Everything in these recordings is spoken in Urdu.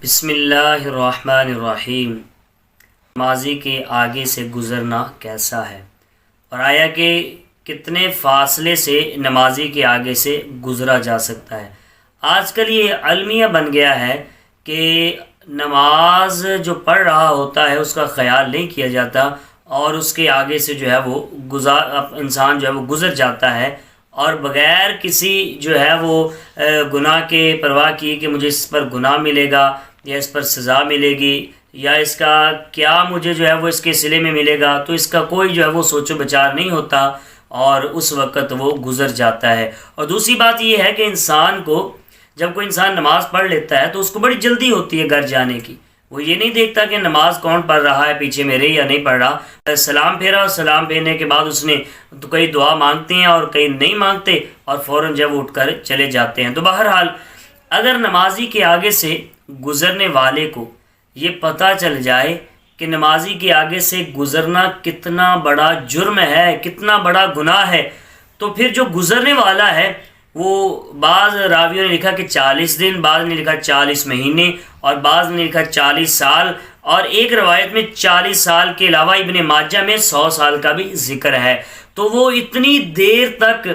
بسم اللہ الرحمن الرحیم۔ ماضی کے آگے سے گزرنا کیسا ہے، اور آیا کہ کتنے فاصلے سے نمازی کے آگے سے گزرا جا سکتا ہے۔ آج کل یہ المیہ بن گیا ہے کہ نماز جو پڑھ رہا ہوتا ہے اس کا خیال نہیں کیا جاتا، اور اس کے آگے سے جو ہے وہ انسان جو ہے وہ گزر جاتا ہے، اور بغیر کسی جو ہے وہ گناہ کے پرواہ کی کہ مجھے اس پر گناہ ملے گا یا اس پر سزا ملے گی یا اس کا کیا مجھے جو ہے وہ اس کے صلے میں ملے گا، تو اس کا کوئی جو ہے وہ سوچ و بچار نہیں ہوتا، اور اس وقت وہ گزر جاتا ہے۔ اور دوسری بات یہ ہے کہ انسان کو جب کوئی انسان نماز پڑھ لیتا ہے تو اس کو بڑی جلدی ہوتی ہے گھر جانے کی۔ وہ یہ نہیں دیکھتا کہ نماز کون پڑھ رہا ہے پیچھے میرے یا نہیں پڑھ رہا۔ سلام پھیرا، اور سلام پھیرنے کے بعد اس نے تو کئی دعا مانگتے ہیں اور کئی نہیں مانگتے، اور فوراً جب اٹھ کر چلے جاتے ہیں۔ تو بہرحال اگر نمازی کے آگے سے گزرنے والے کو یہ پتہ چل جائے کہ نمازی کے آگے سے گزرنا کتنا بڑا جرم ہے، کتنا بڑا گناہ ہے، تو پھر جو گزرنے والا ہے وہ بعض راویوں نے لکھا کہ 40 دن، بعض نے لکھا 40 مہینے، اور بعض نے لکھا 40 سال، اور ایک روایت میں 40 سال کے علاوہ ابن ماجہ میں 100 سال کا بھی ذکر ہے۔ تو وہ اتنی دیر تک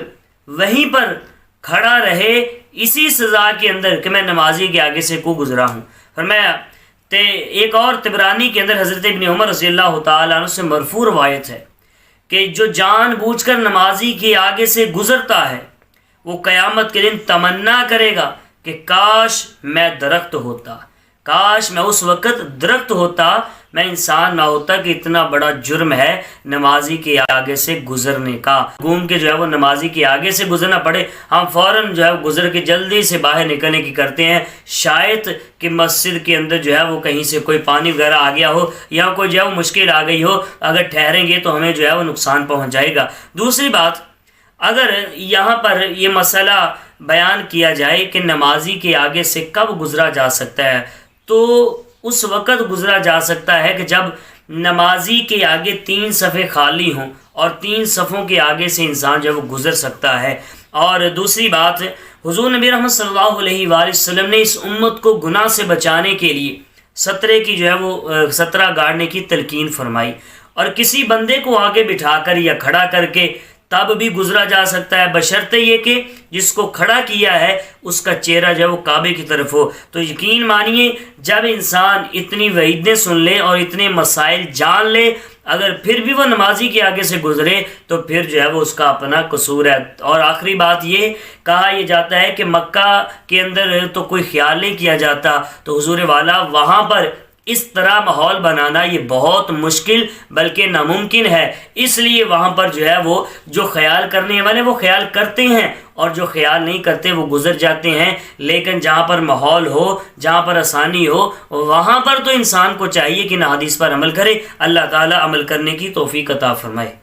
وہیں پر کھڑا رہے اسی سزا کے اندر کہ میں نمازی کے آگے سے کو گزرا ہوں۔ فرمایا ایک اور طبرانی کے اندر حضرت ابن عمر رضی اللہ تعالیٰ عنہ سے مرفوع روایت ہے کہ جو جان بوجھ کر نمازی کے آگے سے گزرتا ہے وہ قیامت کے دن تمنا کرے گا کہ کاش میں درخت ہوتا، کاش میں اس وقت درخت ہوتا، میں انسان نہ ہوتا کہ اتنا بڑا جرم ہے نمازی کے آگے سے گزرنے کا۔ گھوم کے جو ہے وہ نمازی کے آگے سے گزرنا پڑے، ہم فوراً جو ہے گزر کے جلدی سے باہر نکلنے کی کرتے ہیں، شاید کہ مسجد کے اندر جو ہے وہ کہیں سے کوئی پانی وغیرہ آ گیا ہو یا کوئی جو ہے وہ مشکل آ گئی ہو، اگر ٹھہریں گے تو ہمیں جو ہے وہ نقصان پہنچ جائے گا۔ دوسری بات، اگر یہاں پر یہ مسئلہ بیان کیا جائے کہ نمازی کے آگے سے کب گزرا جا سکتا ہے، تو اس وقت گزرا جا سکتا ہے کہ جب نمازی کے آگے 3 صفیں خالی ہوں، اور 3 صفوں کے آگے سے انسان جو ہے وہ گزر سکتا ہے۔ اور دوسری بات، حضور نبی رحمت صلی اللہ علیہ وآلہ وسلم نے اس امت کو گناہ سے بچانے کے لیے سترے کی جو ہے وہ 17 گاڑنے کی تلقین فرمائی، اور کسی بندے کو آگے بٹھا کر یا کھڑا کر کے تب بھی گزرا جا سکتا ہے، بشرطے یہ کہ جس کو کھڑا کیا ہے اس کا چہرہ جو ہے وہ کعبے کی طرف ہو۔ تو یقین مانیے جب انسان اتنی وعیدیں سن لے اور اتنے مسائل جان لے، اگر پھر بھی وہ نمازی کے آگے سے گزرے تو پھر جو ہے وہ اس کا اپنا قصور ہے۔ اور آخری بات یہ کہا یہ جاتا ہے کہ مکہ کے اندر تو کوئی خیال نہیں کیا جاتا، تو حضور والا وہاں پر اس طرح ماحول بنانا یہ بہت مشکل بلکہ ناممکن ہے، اس لیے وہاں پر جو ہے وہ جو خیال کرنے والے وہ خیال کرتے ہیں، اور جو خیال نہیں کرتے وہ گزر جاتے ہیں۔ لیکن جہاں پر ماحول ہو، جہاں پر آسانی ہو، وہاں پر تو انسان کو چاہیے کہ نہ حدیث پر عمل کرے۔ اللہ تعالی عمل کرنے کی توفیق عطا فرمائے۔